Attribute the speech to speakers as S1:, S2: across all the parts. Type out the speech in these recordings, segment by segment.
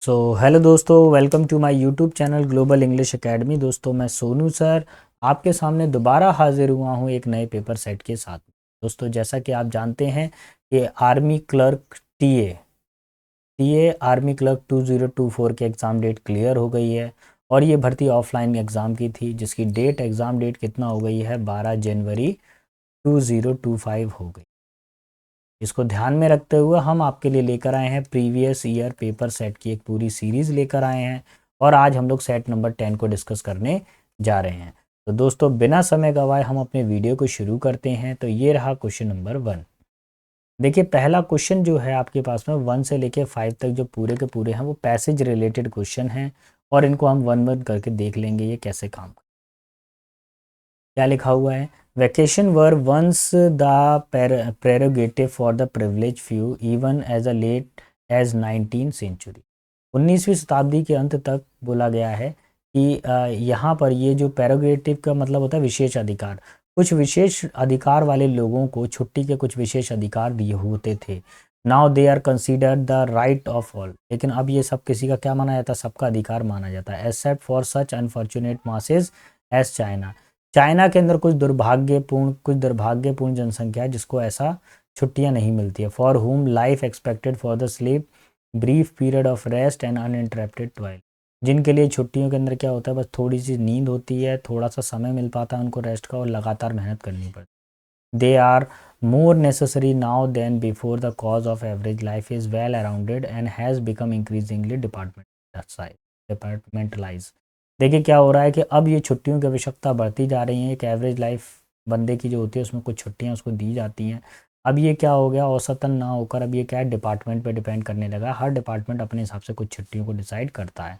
S1: Hello दोस्तों, welcome to my YouTube channel Global English Academy. दोस्तों, मैं सोनू सर आपके सामने दोबारा हाजिर हुआ हूँ एक नए पेपर सेट के साथ। दोस्तों, जैसा कि आप जानते हैं कि army clerk TA army clerk 2024 की एग्ज़ाम डेट क्लियर हो गई है और ये भर्ती ऑफलाइन एग्ज़ाम की थी, जिसकी एग्ज़ाम डेट कितना हो गई है, 12 जनवरी 2025 हो गई। इसको ध्यान में रखते हुए हम आपके लिए लेकर आए हैं प्रीवियस ईयर पेपर सेट की एक पूरी सीरीज़ लेकर आए हैं और आज हम लोग सेट नंबर 10 को डिस्कस करने जा रहे हैं। तो दोस्तों, बिना समय गवाए हम अपने वीडियो को शुरू करते हैं। तो ये रहा क्वेश्चन नंबर 1। देखिए, पहला क्वेश्चन जो है आपके पास में 1 से लेके 5 तक जो पूरे के पूरे हैं वो पैसेज रिलेटेड क्वेश्चन हैं और इनको हम वन वन करके देख लेंगे ये कैसे काम। क्या लिखा हुआ है? Vacation were once the prerogative for the privilege few even as a late as 19 century. 19वीं शताब्दी के अंत तक बोला गया है कि यहाँ पर ये जो प्रेरोगेटिव का मतलब होता है विशेष अधिकार, कुछ विशेष अधिकार वाले लोगों को छुट्टी के कुछ विशेष अधिकार दिए होते थे। Now they are considered the right of all. लेकिन अब ये सब किसी का क्या माना जाता है? सबका अधिकार माना जाता है, except for such unfortunate masses as China. China के अंदर कुछ दुर्भाग्यपूर्ण जनसंख्या है जिसको ऐसा छुट्टियां नहीं मिलती है। फॉर हुम life expected for the sleep brief period of rest and uninterrupted twelve. जिनके लिए छुट्टियों के अंदर क्या होता है, बस थोड़ी सी नींद होती है, थोड़ा सा समय मिल पाता है उनको रेस्ट का और लगातार मेहनत करनी पड़ती। They are more necessary now than before. The cause of average life is well rounded and has become increasingly departmentalized. देखिए क्या हो रहा है कि अब ये छुट्टियों की आवश्यकता बढ़ती जा रही है। एक एवरेज लाइफ बंदे की जो होती है उसमें कुछ छुट्टियां उसको दी जाती हैं। अब ये क्या हो गया, औसतन ना होकर अब ये क्या है, डिपार्टमेंट पे डिपेंड करने लगा। हर डिपार्टमेंट अपने हिसाब से कुछ छुट्टियों को डिसाइड करता है।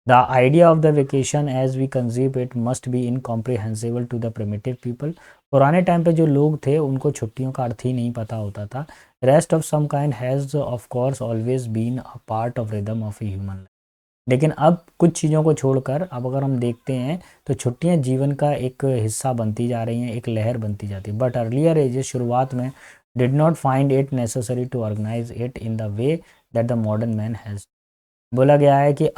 S1: The idea of the vacation as we conceive it must be incomprehensible to the primitive people. पुराने टाइम पे जो लोग थे उनको छुट्टियों का अर्थ ही नहीं पता होता था। Rest of some kind has of course always been a part of rhythm of a human life. लेकिन अब कुछ चीज़ों को छोड़कर अब अगर हम देखते हैं तो छुट्टियां जीवन का एक हिस्सा बनती जा रही हैं, एक लहर बनती जाती है। बट अर्लियर एजेस, शुरुआत में, did not find it necessary to organize it in the way that the modern man has. बोला गया है कि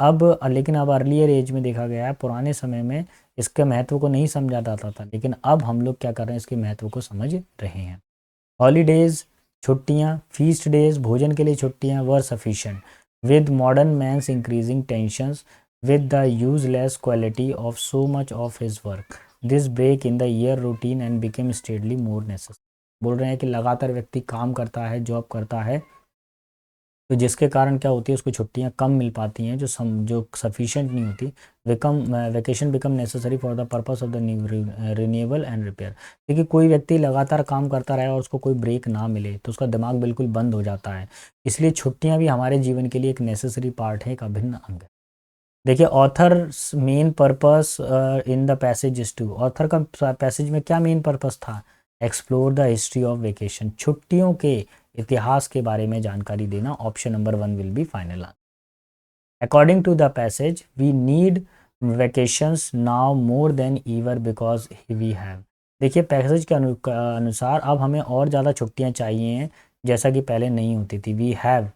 S1: लेकिन अब अर्लियर एज में देखा गया है, पुराने समय में इसके महत्व को नहीं समझा जाता था, लेकिन अब हम लोग क्या कर रहे हैं, इसके महत्व को समझ रहे हैं। हॉलीडेज, छुट्टियां, फीस्ट डेज, भोजन के लिए छुट्टियां were sufficient with modern man's increasing tensions with the useless quality of so much of his work this break in the year routine and became steadily more necessary. बोल रहे हैं कि लगातार व्यक्ति काम करता है, जॉब करता है, तो जिसके कारण क्या होती है, उसको छुट्टियां कम मिल पाती हैं जो सफिशिएंट नहीं होती। Vacation become necessary for the purpose of the renewable and repair. देखिए, कोई व्यक्ति लगातार काम करता रहे और उसको कोई ब्रेक ना मिले तो उसका दिमाग बिल्कुल बंद हो जाता है। इसलिए छुट्टियां भी हमारे जीवन के लिए एक नेसेसरी पार्ट है, एक अभिन्न अंग है। देखिए, author main purpose in the passage to, author का पैसेज में क्या मेन पर्पस था? Explore the history of vacation, छुट्टियों के इतिहास के बारे में जानकारी देना। Option number 1 will be final answer. According to the passage we need vacations now more than ever because we have. देखिए, पैसेज के अनुसार अब हमें और ज़्यादा छुट्टियां चाहिए हैं, जैसा कि पहले नहीं होती थी। वी हैव,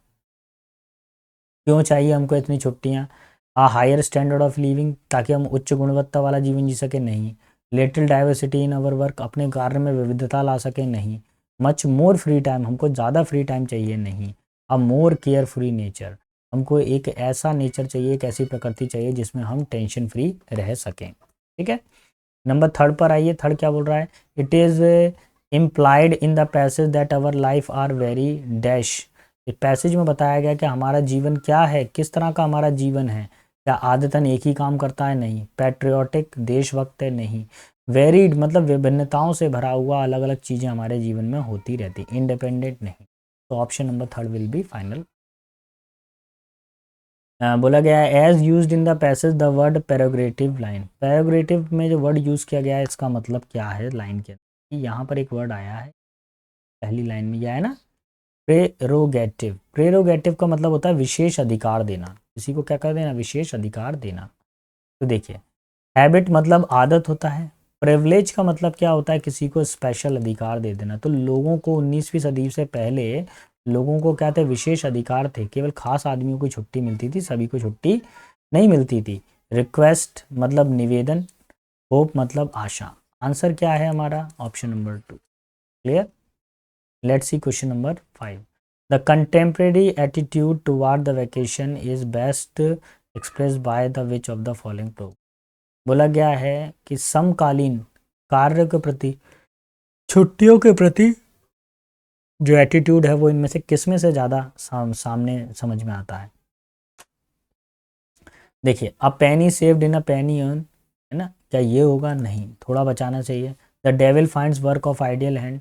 S1: क्यों चाहिए हमको इतनी छुट्टियां? आ हायर स्टैंडर्ड ऑफ लिविंग, ताकि हम उच्च गुणवत्ता वाला जीवन जी सके? नहीं। Little diversity in our work, अपने कार्य में विविधता ला सके? नहीं। मच मोर फ्री टाइम, हमको ज़्यादा फ्री टाइम चाहिए? नहीं। अ मोर केयर फ्री नेचर, हमको एक ऐसा नेचर चाहिए, एक ऐसी प्रकृति चाहिए जिसमें हम टेंशन फ्री रह सकें। ठीक है, नंबर 3 पर आइए। 3 क्या बोल रहा है? It is implied in the passage that our life are very dash. इस पैसेज में बताया गया कि हमारा जीवन क्या है, किस तरह का हमारा जीवन है। क्या आदतन एक ही काम करता है? नहीं। पैट्रियोटिक, देशभक्त है? नहीं। वेरीड मतलब विभिन्नताओं से भरा हुआ, अलग अलग चीज़ें हमारे जीवन में होती रहती। इंडिपेंडेंट? नहीं। तो option number 3 will be final. बोला गया है as used in the passage the word पैराग्रेटिव लाइन। पैराग्रेटिव में जो वर्ड यूज़ किया गया है इसका मतलब क्या है लाइन के अंदर? यहाँ पर एक वर्ड आया है पहली लाइन में, यह है ना, प्रेरोगेटिव। प्रेरोगेटिव का मतलब होता है विशेष अधिकार देना, किसी को क्या कर देना, विशेष अधिकार देना। तो देखिए, हैबिट मतलब आदत होता है। प्रिविलेज का मतलब क्या होता है, किसी को स्पेशल अधिकार दे देना। तो लोगों को 19वीं सदी से पहले लोगों को क्या थे, विशेष अधिकार थे, केवल खास आदमियों को छुट्टी मिलती थी, सभी को छुट्टी नहीं मिलती थी। रिक्वेस्ट मतलब निवेदन, होप मतलब आशा। आंसर क्या है हमारा, option number 2। Clear. Let's see question number 5। The contemporary attitude toward the vacation is best express by the which of the following proof. बोला गया है कि समकालीन कार्य के प्रति, छुट्टियों के प्रति जो एटीट्यूड है वो इनमें से किस में से ज़्यादा सामने समझ में आता है। देखिए, अ पेनी saved in a Penney earn, है ना, क्या ये होगा, नहीं, थोड़ा बचाना चाहिए। The devil finds work of ideal hand,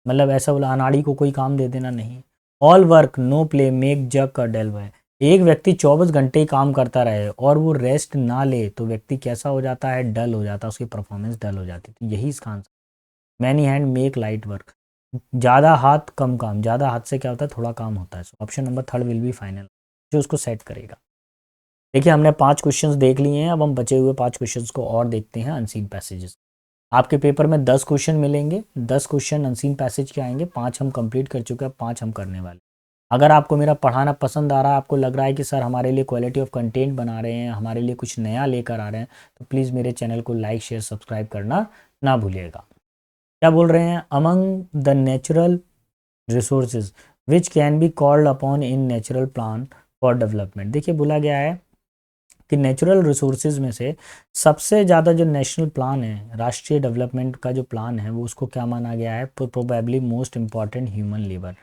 S1: मतलब ऐसा बोला, अनाड़ी को कोई काम दे देना, नहीं। All work no play make Jack a dull boy, एक व्यक्ति 24 घंटे ही काम करता रहे और वो रेस्ट ना ले तो व्यक्ति कैसा हो जाता है, डल हो जाता है, उसकी परफॉर्मेंस डल हो जाती है। तो यही इसका answer. Many hand make light work, ज़्यादा हाथ कम काम, ज़्यादा हाथ से क्या होता है, थोड़ा काम होता है। Option number 3 will be final, जो उसको सेट करेगा। देखिए, हमने 5 क्वेश्चंस देख लिए हैं, अब हम बचे हुए 5 क्वेश्चंस को और देखते हैं अनसीन पैसेजेस। आपके पेपर में 10 क्वेश्चन मिलेंगे, 10 क्वेश्चन अनसीन पैसेज के आएंगे, 5 हम कंप्लीट कर चुके हैं, 5 हम करने वाले। अगर आपको मेरा पढ़ाना पसंद आ रहा है, आपको लग रहा है कि सर हमारे लिए क्वालिटी ऑफ कंटेंट बना रहे हैं, हमारे लिए कुछ नया लेकर आ रहे हैं, तो प्लीज़ मेरे चैनल को लाइक शेयर सब्सक्राइब करना ना भूलिएगा। क्या बोल रहे हैं, among the natural resources which can be called upon in natural plan for development. देखिए, बोला गया है कि नेचुरल रिसोर्सेज में से सबसे ज़्यादा जो नेशनल प्लान है, राष्ट्रीय डेवलपमेंट का जो प्लान है, वो उसको क्या माना गया है, probably most important human labour,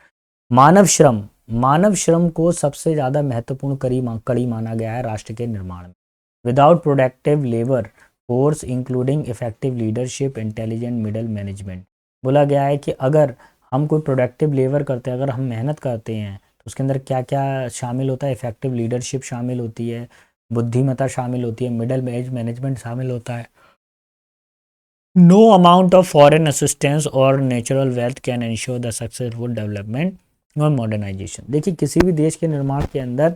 S1: मानव श्रम। मानव श्रम को सबसे ज़्यादा महत्वपूर्ण कड़ी माना गया है राष्ट्र के निर्माण में। Without productive labour force including effective leadership intelligent middle management, बोला गया है कि अगर हम कोई प्रोडक्टिव लेबर करते हैं, अगर हम मेहनत करते हैं, तो उसके अंदर क्या क्या शामिल होता है, इफेक्टिव लीडरशिप शामिल होती है, बुद्धिमत्ता शामिल होती है, मिडल एज मैनेजमेंट शामिल होता है। No amount of foreign assistance और natural wealth can ensure the successful development और मॉडर्नाइजेशन। देखिए, किसी भी देश के निर्माण के अंदर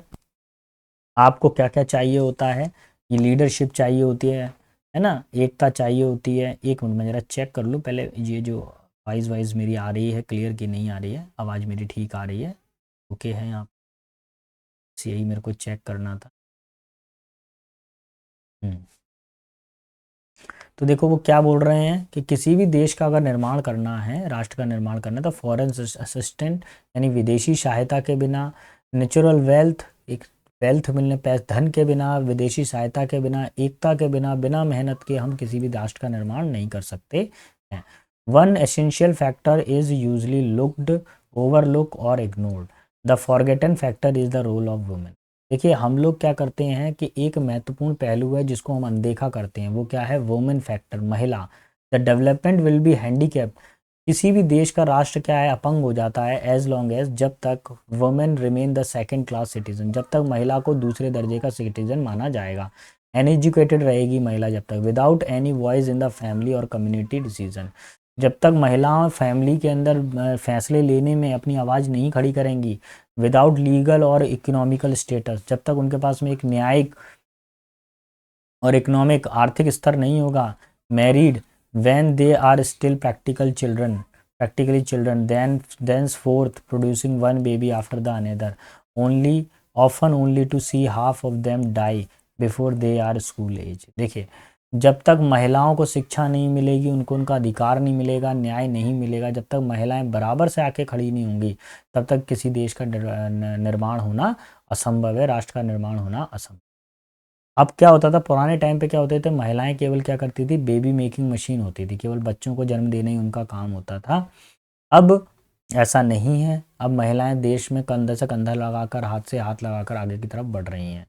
S1: आपको क्या क्या चाहिए होता है, ये लीडरशिप चाहिए होती है ना, एकता चाहिए होती है। एक मिनट में ज़रा चेक कर लूँ पहले, ये जो वाइज मेरी आ रही है क्लियर की नहीं आ रही है, आवाज़ मेरी ठीक आ रही है, ओके है यहाँ, यही मेरे को चेक करना था। तो देखो, वो क्या बोल रहे हैं कि किसी भी देश का अगर निर्माण करना है, राष्ट्र का निर्माण करना है, तो फॉरेन असिस्टेंट यानी विदेशी सहायता के बिना, नेचुरल वेल्थ, एक वेल्थ मिलने, धन के बिना, विदेशी सहायता के बिना, एकता के बिना, बिना मेहनत के हम किसी भी राष्ट्र का निर्माण नहीं कर सकते हैं। One essential factor is usually looked overlook और ignored, the forgotten factor is the role of women. देखिए, हम लोग क्या करते हैं कि एक महत्वपूर्ण पहलू है जिसको हम अनदेखा करते हैं, वो क्या है, वुमेन फैक्टर, महिला। The development will be handicap, किसी भी देश का राष्ट्र क्या है, अपंग हो जाता है, एज लॉन्ग एज, जब तक women remain the second class citizen, जब तक महिला को दूसरे दर्जे का सिटीजन माना जाएगा। अनएजुकेटेड रहेगी महिला जब तक, without any voice in the family और कम्युनिटी डिसीजन, जब तक महिलाएं फैमिली के अंदर फैसले लेने में अपनी आवाज़ नहीं खड़ी करेंगी, विदाउट लीगल और इकोनॉमिकल स्टेटस, जब तक उनके पास में एक न्यायिक और इकोनॉमिक आर्थिक स्तर नहीं होगा, married when they are still practically children, then thenceforth producing one baby after the another, often only to see half of them die before they are school age। देखिए, जब तक महिलाओं को शिक्षा नहीं मिलेगी, उनको उनका अधिकार नहीं मिलेगा, न्याय नहीं मिलेगा, जब तक महिलाएं बराबर से आके खड़ी नहीं होंगी, तब तक किसी देश का निर्माण होना असंभव है, राष्ट्र का निर्माण होना असंभव। अब क्या होता था, पुराने टाइम पे क्या होते थे, महिलाएं केवल क्या करती थी, बेबी मेकिंग मशीन होती थी, केवल बच्चों को जन्म देना ही उनका काम होता था। अब ऐसा नहीं है, अब महिलाएं देश में कंधे से कंधा लगाकर, हाथ से हाथ लगाकर आगे की तरफ बढ़ रही हैं।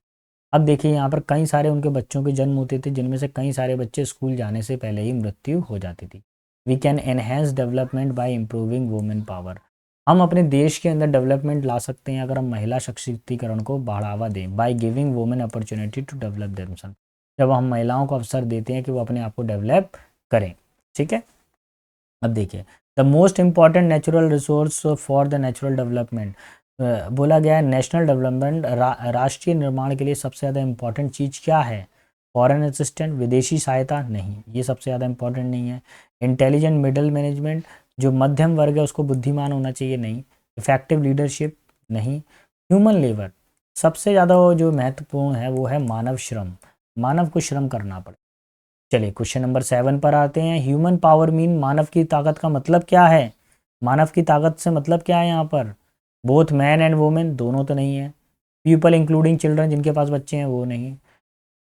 S1: अब देखिए, यहाँ पर कई सारे उनके बच्चों के जन्म होते थे, जिनमें से कई सारे बच्चे स्कूल जाने से पहले ही मृत्यु हो जाती थी। We can enhance development by improving women power, हम अपने देश के अंदर डेवलपमेंट ला सकते हैं अगर हम महिला सशक्तिकरण को बढ़ावा दें, by giving women opportunity to develop themselves, जब हम महिलाओं को अवसर देते हैं कि वो अपने आप को डेवलप करें। ठीक है, अब देखिए, the most important natural resource for the natural development, बोला गया है नेशनल डेवलपमेंट, राष्ट्रीय निर्माण के लिए सबसे ज़्यादा इम्पॉर्टेंट चीज़ क्या है, फॉरेन असिस्टेंट, विदेशी सहायता नहीं, ये सबसे ज़्यादा इम्पॉर्टेंट नहीं है। इंटेलिजेंट मिडल मैनेजमेंट, जो मध्यम वर्ग है उसको बुद्धिमान होना चाहिए, नहीं। इफेक्टिव लीडरशिप, नहीं। ह्यूमन लेबर, सबसे ज़्यादा वो जो महत्वपूर्ण है वो है मानव श्रम, मानव को श्रम करना पड़े। चलिए क्वेश्चन नंबर 7 पर आते हैं। ह्यूमन पावर मीन, मानव की ताकत का मतलब क्या है? मानव की ताकत से मतलब क्या है यहाँ पर? बोथ मैन एंड वुमेन, दोनों तो नहीं है। पीपल इंक्लूडिंग चिल्ड्रन, जिनके पास बच्चे हैं वो नहीं।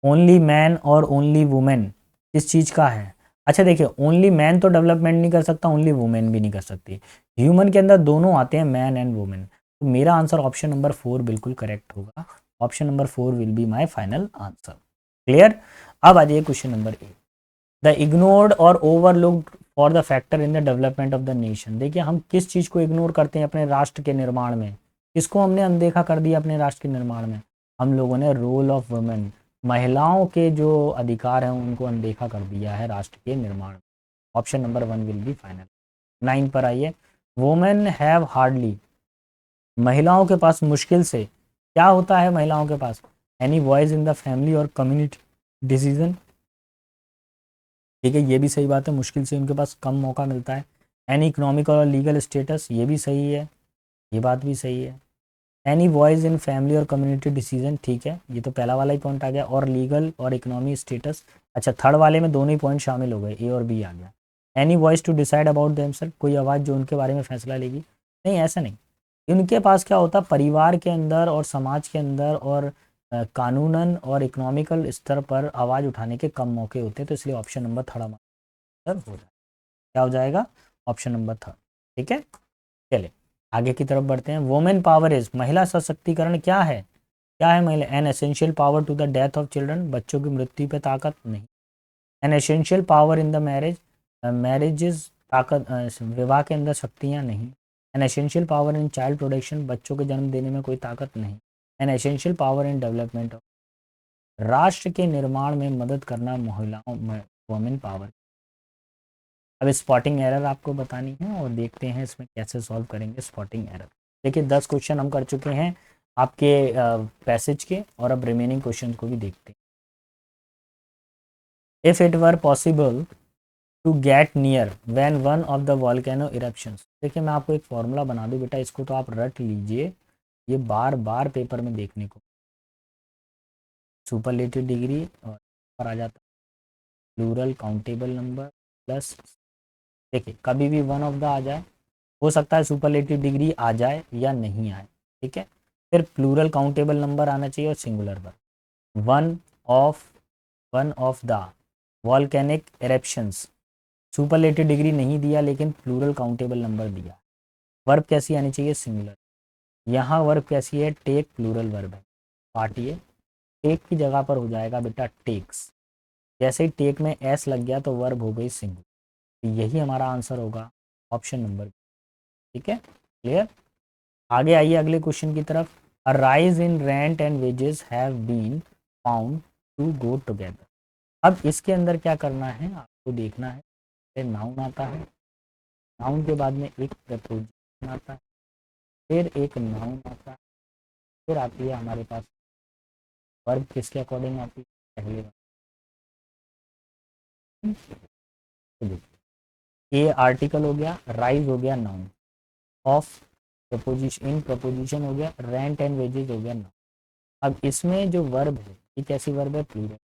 S1: ओनली मैन और ओनली वुमेन, किस चीज़ का है? अच्छा देखिए, ओनली मैन तो डेवलपमेंट नहीं कर सकता, ओनली वुमेन भी नहीं कर सकती। ह्यूमन के अंदर दोनों आते हैं, मैन एंड वुमेन। तो मेरा आंसर ऑप्शन नंबर 4 बिल्कुल करेक्ट होगा। Option number 4 will be my final answer. Clear? अब आ जाइए क्वेश्चन नंबर 8। द इग्नोर्ड और overlooked for the factor in the development of the nation. देखिए हम किस चीज़ को इग्नोर करते हैं अपने राष्ट्र के निर्माण में? किसको हमने अनदेखा कर दिया अपने राष्ट्र के निर्माण में? हम लोगों ने रोल ऑफ वुमेन, महिलाओं के जो अधिकार हैं उनको अनदेखा कर दिया है राष्ट्र के निर्माण में। Option number 1 will be final. 9 पर आइए। वुमेन हैव हार्डली, महिलाओं के पास मुश्किल से क्या होता है? महिलाओं के पास any voice in the family और कम्युनिटी डिसीजन। ठीक है, ये भी सही बात है, मुश्किल से उनके पास कम मौका मिलता है। एनी इकोनॉमिकल और लीगल स्टेटस, ये भी सही है, ये बात भी सही है। एनी वॉइस इन फैमिली और कम्युनिटी डिसीजन, ठीक है, ये तो पहला वाला ही पॉइंट आ गया। और लीगल और इकोनॉमी स्टेटस, अच्छा थर्ड वाले में दोनों ही पॉइंट शामिल हो गए, ए और बी आ गया। Any voice to decide about themselves, कोई आवाज़ जो उनके बारे में फैसला लेगी, नहीं ऐसा नहीं। इनके पास क्या होता, परिवार के अंदर और समाज के अंदर और कानूनन और इकोनॉमिकल स्तर पर आवाज़ उठाने के कम मौके होते हैं, तो इसलिए ऑप्शन नंबर थर्ड हमारा हो जाए। क्या हो जाएगा? Option number third. ठीक है, चलिए आगे की तरफ बढ़ते हैं। वुमेन पावर इज, महिला सशक्तिकरण क्या है? क्या है महिला? An essential power to the death of children, बच्चों की मृत्यु पे ताकत, नहीं। An essential power in the marriage, marriages ताकत, विवाह के अंदर शक्तियाँ, नहीं। An essential power in child production, बच्चों के जन्म देने में कोई ताकत, नहीं। An essential power in development of, राष्ट्र के निर्माण में मदद करना महिलाओं में वुमेन पावर। अब स्पॉटिंग एरर आपको बतानी है और देखते हैं इसमें कैसे सॉल्व करेंगे स्पॉटिंग एरर। देखिए 10 क्वेश्चन हम कर चुके हैं आपके पैसेज के, और अब रिमेनिंग क्वेश्चन को भी देखते हैं। If it were possible to get near when one of the volcano eruptions. देखिए मैं आपको एक फॉर्मूला बना दूं बेटा, इसको तो आप रट लीजिए, ये बार बार पेपर में देखने को। सुपरलेटिव डिग्री और पर आ जाता प्लूरल काउंटेबल नंबर प्लस, देखिए कभी भी वन ऑफ द आ जाए, हो सकता है सुपरलेटिव डिग्री आ जाए या नहीं आए, ठीक है। फिर प्लूरल काउंटेबल नंबर आना चाहिए और singular verb. One of, one of the volcanic eruptions, superlative degree नहीं दिया लेकिन प्लूरल काउंटेबल नंबर दिया। वर्ब कैसी आनी चाहिए? सिंगुलर। यहाँ वर्ब कैसी है? टेक, प्लूरल वर्ब है। पार्टिए, टेक की जगह पर हो जाएगा बेटा टेक्स। जैसे ही टेक में एस लग गया तो वर्ब हो गई सिंगुलर। तो यही हमारा आंसर होगा ऑप्शन नंबर, ठीक है, क्लियर। आगे आइए अगले क्वेश्चन की तरफ। A rise in rent and wages have been found to go together. अब इसके अंदर क्या करना है आपको देखना है। फिर नाउन आता है, नाउन के बाद में एक प्रपोजिशन आता है, फिर एक नाउन आता है, फिर आती है हमारे पास वर्ब। किसके अकॉर्डिंग आती है? पहले ए आर्टिकल हो गया, राइज हो गया noun, of preposition, in preposition हो गया, रेंट एंड वेजेस हो गया नाउन। अब इसमें जो वर्ब है ये कैसी वर्ब है? प्लूरल।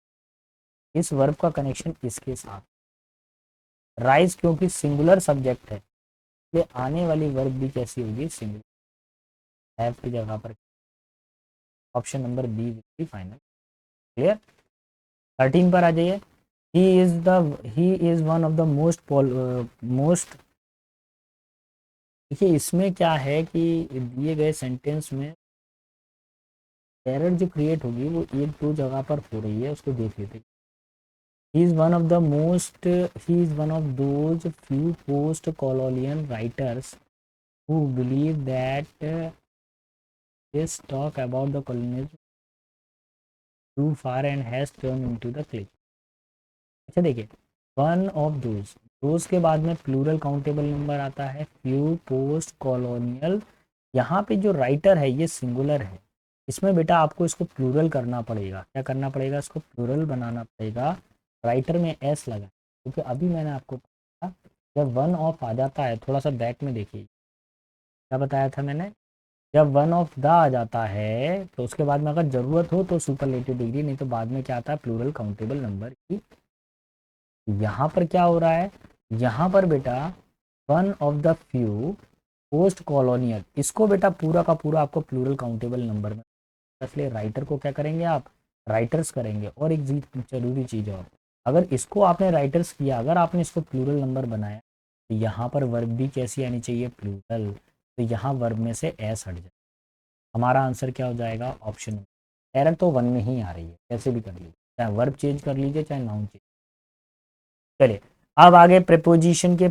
S1: इस वर्ब का कनेक्शन इसके साथ, राइज क्योंकि सिंगुलर सब्जेक्ट है, इसलिए आने वाली वर्ब भी कैसी होगी? सिंगुलर। हैव की जगह पर option number B will be final, clear. 13 पर आ जाइए। He is one of the most, देखिए इसमें क्या है कि दिए गए सेंटेंस में एरर जो क्रिएट होगी वो एक दो जगह पर हो रही है, उसको देख लेते हैं। He is one of the most, he is one of those few post-colonial writers who believe that this talk about the colonialism too far and has turned into the clique. अच्छा देखिए, वन ऑफ दोज के बाद में plural countable number आता है, few post colonial. यहाँ पे जो राइटर है ये सिंगुलर है, इसमें बेटा आपको इसको प्लूरल करना पड़ेगा। क्या करना पड़ेगा? इसको प्लूरल बनाना पड़ेगा। राइटर में एस लगा क्योंकि अभी मैंने आपको जब वन ऑफ आ जाता है, थोड़ा सा बैक में देखिए क्या बताया था मैंने, जब वन ऑफ द आ जाता है तो उसके बाद में अगर ज़रूरत हो तो सुपरलेटिव डिग्री, नहीं तो बाद में क्या आता है, प्लूरल काउंटेबल नंबर की। यहाँ पर क्या हो रहा है, यहाँ पर बेटा one of the few post colonial, इसको बेटा पूरा का पूरा आपको प्लूरल काउंटेबल नंबर में, इसलिए राइटर को क्या करेंगे आप, राइटर्स करेंगे। और एक जरूरी चीज़ और, अगर इसको आपने राइटर्स किया, अगर आपने इसको प्लूरल नंबर बनाया तो यहाँ पर वर्ब भी कैसी आनी चाहिए, प्लूरल। तो यहाँ वर्ब में से एस हट जाए, हमारा आंसर क्या हो जाएगा, ऑप्शन। एरर तो वन में ही आ रही है, कैसे भी कर लीजिए, चाहे वर्ब चेंज कर लीजिए चाहे नाउन चेंज। चलिए अब आगे प्रपोजिशन के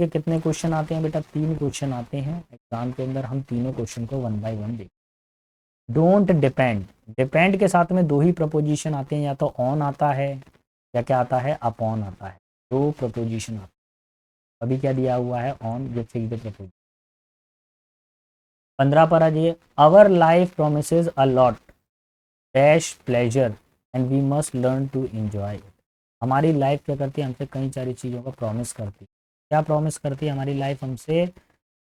S1: कितने क्वेश्चन आते हैं बेटा, 3 क्वेश्चन आते हैं एग्जाम के अंदर, हम तीनों क्वेश्चन को वन बाय वन देखें। डोंट डिपेंड, डिपेंड के साथ में 2 ही प्रपोजिशन आते हैं, या तो ऑन आता है या क्या आता है, अपॉन आता है, 2 प्रपोजिशन आते हैं। अभी क्या दिया हुआ है, ऑन, ये फिक्स्ड प्रपोजिशन। 15 पर आ जाइए, our life promises a lot dash pleasure and we must learn to enjoy it. हमारी लाइफ क्या करती है, हमसे कई सारी चीज़ों का प्रॉमिस करती है। क्या प्रॉमिस करती है हमारी लाइफ हमसे,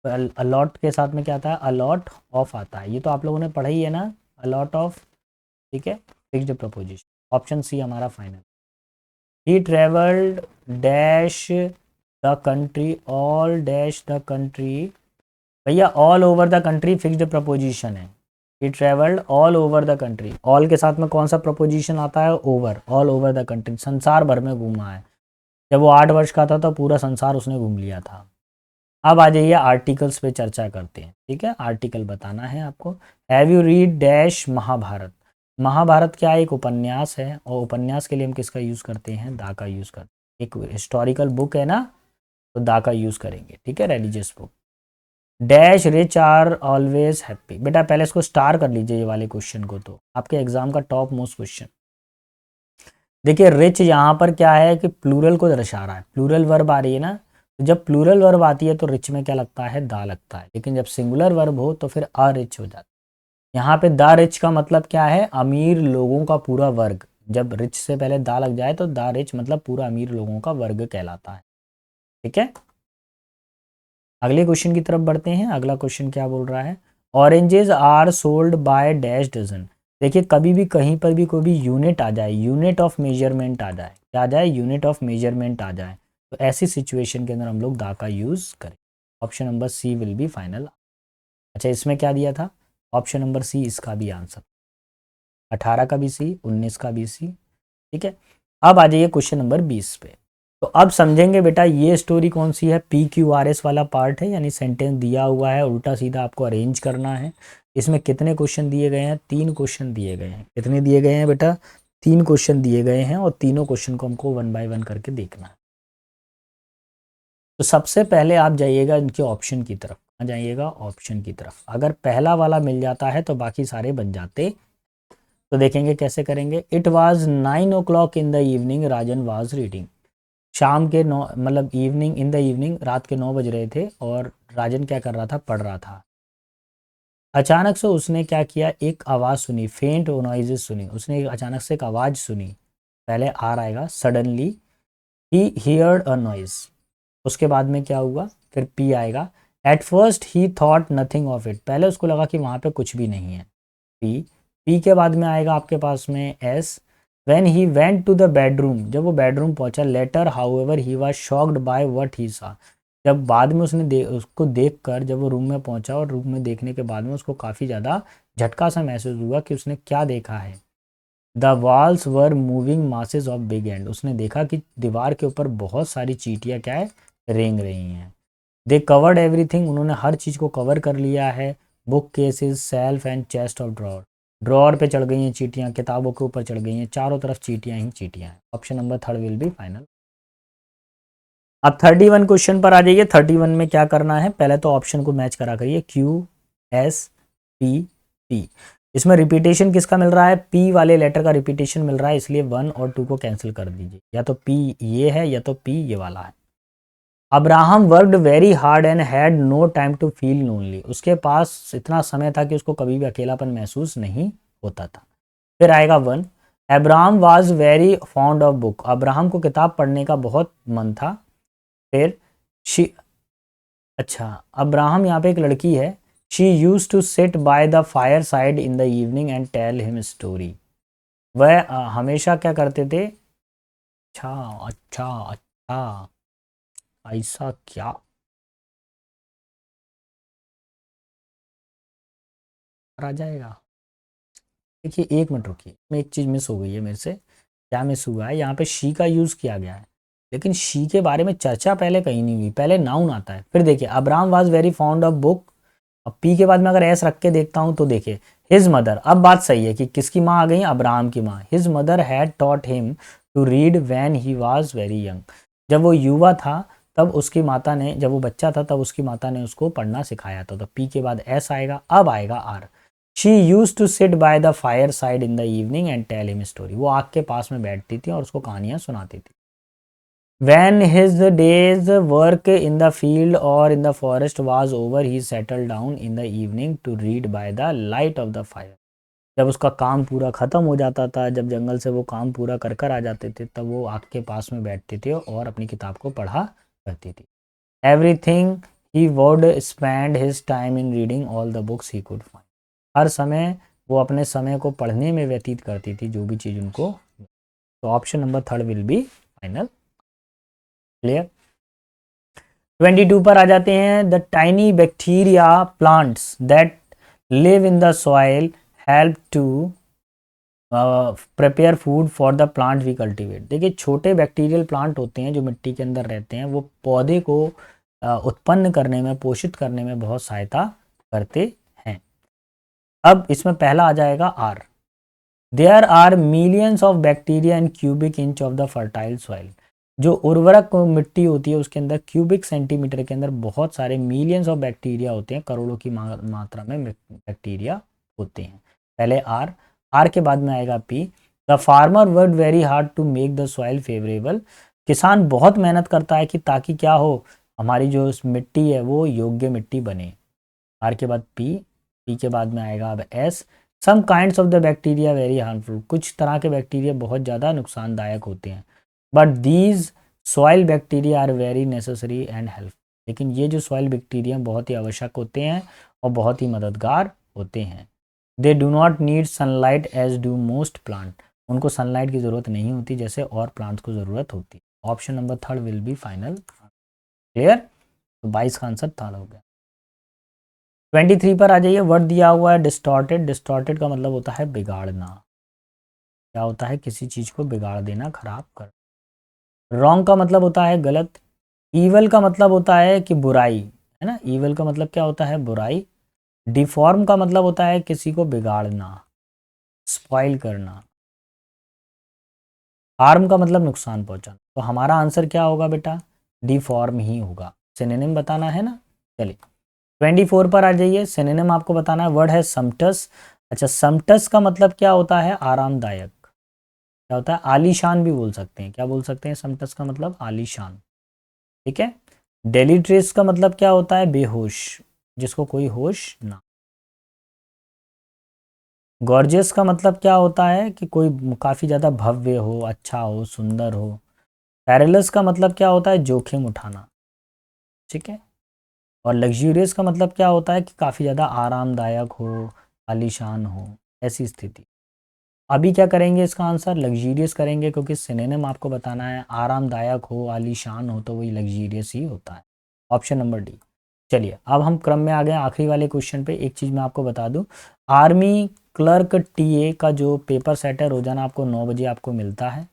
S1: अलॉट के साथ में क्या आता है, अलॉट ऑफ आता है, ये तो आप लोगों ने पढ़ा ही है ना, अलॉट ऑफ, ठीक है, फिक्स्ड प्रपोजिशन। ऑप्शन सी हमारा final. He travelled dash the country, all dash the country, भैया all over the country fixed preposition है। He travelled all over the country, all के साथ में कौन सा प्रपोजिशन आता है, over, all over the country, संसार भर में घूमा है। जब वो 8 वर्ष का था तो पूरा संसार उसने घूम लिया था। अब आ जाइए आर्टिकल्स पे चर्चा करते हैं, ठीक है, आर्टिकल बताना है आपको। Have you read dash Mahabharata, Mahabharata क्या एक उपन्यास है, और उपन्यास के लिए हम किसका यूज़ करते हैं, दा का यूज़ करते हैं। एक हिस्टोरिकल बुक है ना, तो दा का यूज़ करेंगे, ठीक है, religious book. Dash rich are always happy, बेटा पहले इसको स्टार कर लीजिए ये वाले क्वेश्चन को, तो आपके एग्जाम का टॉप मोस्ट क्वेश्चन। देखिए रिच यहाँ पर क्या है कि प्लूरल को दर्शा रहा है, प्लूरल वर्ब आ रही है ना, तो जब प्लूरल वर्ब आती है तो रिच में क्या लगता है, दा लगता है, लेकिन जब सिंगुलर वर्ब हो तो फिर अरिच हो जाता है। यहाँ पे द रिच का मतलब क्या है, अमीर लोगों का पूरा वर्ग, जब रिच से पहले दा लग जाए तो द रिच मतलब पूरा अमीर लोगों का वर्ग कहलाता है, ठीक है। अगले क्वेश्चन की तरफ बढ़ते हैं। अगला क्वेश्चन क्या बोल रहा है, oranges are sold by dash dozen. देखिए कभी भी कहीं पर भी कोई भी यूनिट आ जाए, यूनिट ऑफ मेजरमेंट आ जाए, क्या आ जाए, यूनिट ऑफ मेजरमेंट आ जाए, तो ऐसी सिचुएशन के अंदर हम लोग दा का यूज़ करें। Option number C will be final. अच्छा इसमें क्या दिया था, ऑप्शन नंबर सी इसका भी आंसर, 18 का भी सी, 19 का भी सी, ठीक है। अब आ जाइए क्वेश्चन नंबर 20 पे। तो अब समझेंगे बेटा ये स्टोरी कौन सी है, PQRS वाला पार्ट है, यानी सेंटेंस दिया हुआ है उल्टा सीधा आपको अरेंज करना है। इसमें कितने क्वेश्चन दिए गए हैं, 3 क्वेश्चन दिए गए हैं। कितने दिए गए हैं बेटा, 3 क्वेश्चन दिए गए हैं, और तीनों क्वेश्चन को हमको वन बाय वन करके देखना है। तो सबसे पहले आप जाइएगा इनके ऑप्शन की तरफ, आ जाइएगा ऑप्शन की तरफ, अगर पहला वाला मिल जाता है तो बाकी सारे बन जाते। तो देखेंगे कैसे करेंगे। It was 9 o'clock in the evening, Rajan was reading. शाम के 9 मतलब इवनिंग, इन द इवनिंग, रात के 9 बज रहे थे और राजन क्या कर रहा था, पढ़ रहा था। अचानक से उसने क्या किया, एक आवाज़ सुनी, फेंट नॉइजेस सुनी, उसने अचानक से एक आवाज़ सुनी। पहले आर आएगा, suddenly he heard a noise, उसके बाद में क्या हुआ, फिर पी आएगा। At first he thought nothing of it, पहले उसको लगा कि वहाँ पे कुछ भी नहीं है, पी के बाद में आएगा आपके पास में S. When he went to the bedroom, जब वो बेडरूम पहुंचा। Later however he was shocked by what he saw, जब बाद में उसने उसको देख कर जब वो रूम में पहुंचा, और रूम में देखने के बाद में उसको काफ़ी ज़्यादा झटका सा महसूस हुआ कि उसने क्या देखा है। The walls were moving masses of big and, उसने देखा कि दीवार के ऊपर बहुत सारी चींटियाँ क्या है, रेंग रही हैं। दे कवर्ड एवरीथिंग, उन्होंने हर चीज़ को कवर कर लिया है। Book cases, self and chest of drawer, drawer पे चढ़ गई हैं चींटियाँ, किताबों के ऊपर चढ़ गई हैं, चारों तरफ चींटियाँ ही चींटियाँ हैं। Option number third will be final. अब 31 क्वेश्चन पर आ जाइए। 31 में क्या करना है, पहले तो ऑप्शन को मैच करा करिए, QSPT। इसमें रिपीटेशन किसका मिल रहा है, पी वाले लेटर का रिपीटेशन मिल रहा है, इसलिए 1 और 2 को कैंसिल कर दीजिए, या तो पी ये है या तो पी ये वाला है। Abraham worked very hard and had no time to feel lonely, उसके पास इतना समय था कि उसको कभी भी अकेलापन महसूस नहीं होता था। फिर आएगा 1। Abraham was very fond of book, Abraham को किताब पढ़ने का बहुत मन था। फिर शी, अच्छा, अब्राहम यहाँ पे एक लड़की है। She use to sit by the fire side in the evening and tell him story. वह हमेशा क्या करते थे? अच्छा, अच्छा, अच्छा, ऐसा क्या? आ जाएगा। देखिए, एक मिनट रुकिए, मैं एक चीज़ मिस हो गई है मेरे से। क्या मिस हुआ है? यहाँ पे शी का यूज़ किया गया है, लेकिन शी के बारे में चर्चा पहले कहीं नहीं हुई। पहले नाउन आता है, फिर देखिए Abraham was very fond of book. अब पी के बाद में अगर एस रख के देखता हूँ तो देखिए हिज मदर। अब बात सही है कि किसकी माँ आ गई? अब्राहम की माँ। His mother had taught him to read when he was very young. जब वो युवा था तब उसकी माता ने, जब वो बच्चा था तब उसकी माता ने उसको पढ़ना सिखाया था। तो पी के बाद एस आएगा। अब आएगा R. She use to sit by the fire side in the evening and tell him story. वो आग के पास में बैठती थी और उसको कहानियां सुनाती थी। When his day's work in the field or in the forest was over, he settled down in the evening to read by the light of the fire. जब उसका काम पूरा ख़त्म हो जाता था, जब जंगल से वो काम पूरा कर कर आ जाते थे, तब वो आग के पास में बैठते थे और अपनी किताब को पढ़ा करती थी। Everything he would spend his time in reading all the books he could find. हर समय वो अपने समय को पढ़ने में व्यतीत करती थी, जो भी चीज़ उनको। तो option number third will be final. Clear? 22 पर आ जाते हैं। The tiny bacteria plants that live in the soil help to prepare food for the plant we cultivate. देखिए, छोटे बैक्टीरियल प्लांट होते हैं जो मिट्टी के अंदर रहते हैं, वो पौधे को उत्पन्न करने में, पोषित करने में बहुत सहायता करते हैं। अब इसमें पहला आ जाएगा R. There are millions of bacteria in cubic inch of the fertile soil. जो उर्वरक मिट्टी होती है उसके अंदर क्यूबिक सेंटीमीटर के अंदर बहुत सारे मिलियंस ऑफ बैक्टीरिया होते हैं, करोड़ों की मात्रा में बैक्टीरिया होते हैं। पहले आर, आर के बाद में आएगा P. The farmer work very hard to make the soil favourable. किसान बहुत मेहनत करता है कि ताकि क्या हो, हमारी जो मिट्टी है वो योग्य मिट्टी बने। आर के बाद पी, पी के बाद में आएगा अब S. Some kinds of the bacteria very harmful. कुछ तरह के बैक्टीरिया बहुत ज़्यादा नुकसानदायक होते हैं। But these soil bacteria are very necessary and help. लेकिन ये जो सॉइल बैक्टीरिया बहुत ही आवश्यक होते हैं और बहुत ही मददगार होते हैं। They do not need sunlight as do most plant. उनको सनलाइट की ज़रूरत नहीं होती जैसे और प्लांट्स को ज़रूरत होती है। Option number third will be final. Clear? तो 22 का आंसर थर्ड हो गया। 23 पर आ जाइए। वर्ड दिया हुआ है डिस्टॉर्टेड। डिस्टॉर्टेड का मतलब होता है बिगाड़ना। क्या होता है? किसी चीज़ को बिगाड़ देना, खराब कर। रॉन्ग का मतलब होता है गलत। ईवल का मतलब होता है कि बुराई, है ना। ईवल का मतलब क्या होता है? बुराई। डिफॉर्म का मतलब होता है किसी को बिगाड़ना, स्पॉइल करना। हार्म का मतलब नुकसान पहुंचाना। तो हमारा आंसर क्या होगा बेटा? डिफॉर्म ही होगा। सिनोनिम बताना है ना। चलिए 24 पर आ जाइए। सिनोनिम आपको बताना है। वर्ड है समटस। अच्छा, समटस का मतलब क्या होता है? आरामदायक। क्या होता है? आलीशान भी बोल सकते हैं। क्या बोल सकते हैं? समटस का मतलब आलीशान। ठीक है। डेलीट्रेस का मतलब क्या होता है? बेहोश, जिसको कोई होश ना। गॉर्जियस का मतलब क्या होता है? कि कोई काफ़ी ज़्यादा भव्य हो, अच्छा हो, सुंदर हो। पैरेलस का मतलब क्या होता है? जोखिम उठाना। ठीक है। और लग्जूरियस का मतलब क्या होता है? कि काफ़ी ज़्यादा आरामदायक हो, आलीशान हो, ऐसी स्थिति। अभी क्या करेंगे? इसका आंसर लग्जीरियस करेंगे, क्योंकि सिनोनिम आपको बताना है। आरामदायक हो, आलीशान हो, तो वही लग्जीरियस ही होता है। Option number D. चलिए अब हम क्रम में आ गए आखिरी वाले क्वेश्चन पे। एक चीज़ मैं आपको बता दूं, आर्मी क्लर्क टीए का जो पेपर सेट है रोजाना आपको 9 बजे आपको मिलता है।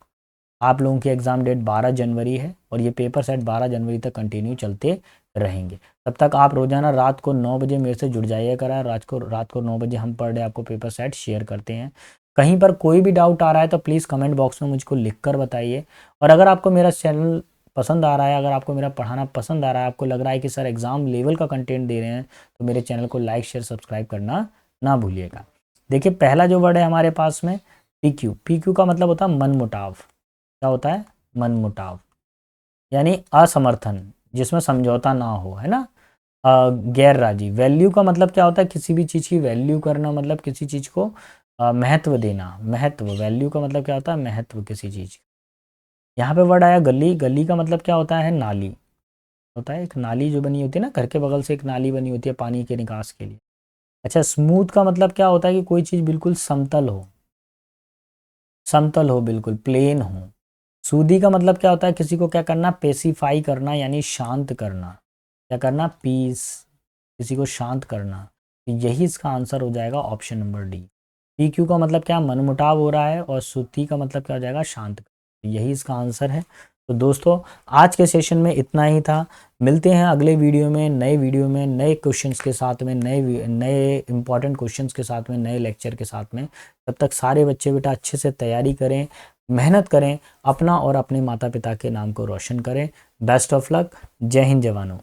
S1: आप लोगों की एग्ज़ाम डेट 12 जनवरी है और ये पेपर सेट 12 जनवरी तक कंटिन्यू चलते रहेंगे। तब तक आप रोजाना रात को 9 बजे मेरे से जुड़ जाइए करा। रात को 9 बजे हम पर डे आपको पेपर सेट शेयर करते हैं। कहीं पर कोई भी डाउट आ रहा है तो प्लीज़ कमेंट बॉक्स में मुझको लिख कर बताइए। और अगर आपको मेरा चैनल पसंद आ रहा है, अगर आपको मेरा पढ़ाना पसंद आ रहा है, आपको लग रहा है कि सर एग्ज़ाम लेवल का कंटेंट दे रहे हैं, तो मेरे चैनल को लाइक शेयर सब्सक्राइब करना ना भूलिएगा। देखिए पहला जो वर्ड है हमारे पास में पीक्यू। पीक्यू का मतलब होता है मनमुटाव। क्या होता है? मनमुटाव, यानी असमर्थन, जिसमें समझौता ना हो, है ना। गैर राजी। वैल्यू का मतलब क्या होता है? किसी भी चीज़ की वैल्यू करना, मतलब किसी चीज़ को महत्व देना। महत्व, वैल्यू का मतलब क्या होता है? महत्व किसी चीज़। यहाँ पे वर्ड आया गली। गली का मतलब क्या होता है? नाली। होता है, एक नाली जो बनी होती है ना, घर के बगल से एक नाली बनी होती है पानी के निकास के लिए। अच्छा, स्मूथ का मतलब क्या होता है कि कोई चीज़ बिल्कुल समतल हो, समतल हो, बिल्कुल प्लेन हो। सूदी का मतलब क्या होता है, किसी को क्या करना, पेसिफाई करना, यानी शांत करना। क्या करना, पीस, किसी को शांत करना। तो यही इसका आंसर हो जाएगा option number D. P Q का मतलब क्या, मनमुटाव हो रहा है, और सूती का मतलब क्या हो जाएगा, शांत। तो यही इसका आंसर है। तो दोस्तों आज के सेशन में इतना ही था। मिलते हैं अगले वीडियो में, नए वीडियो में, नए क्वेश्चंस के साथ में, नए नए इंपॉर्टेंट क्वेश्चंस के साथ में, नए लेक्चर के साथ में। तब तक सारे बच्चे बेटा अच्छे से तैयारी करें, मेहनत करें, अपना और अपने माता पिता के नाम को रोशन करें। Best of luck. जय हिंद जवानों।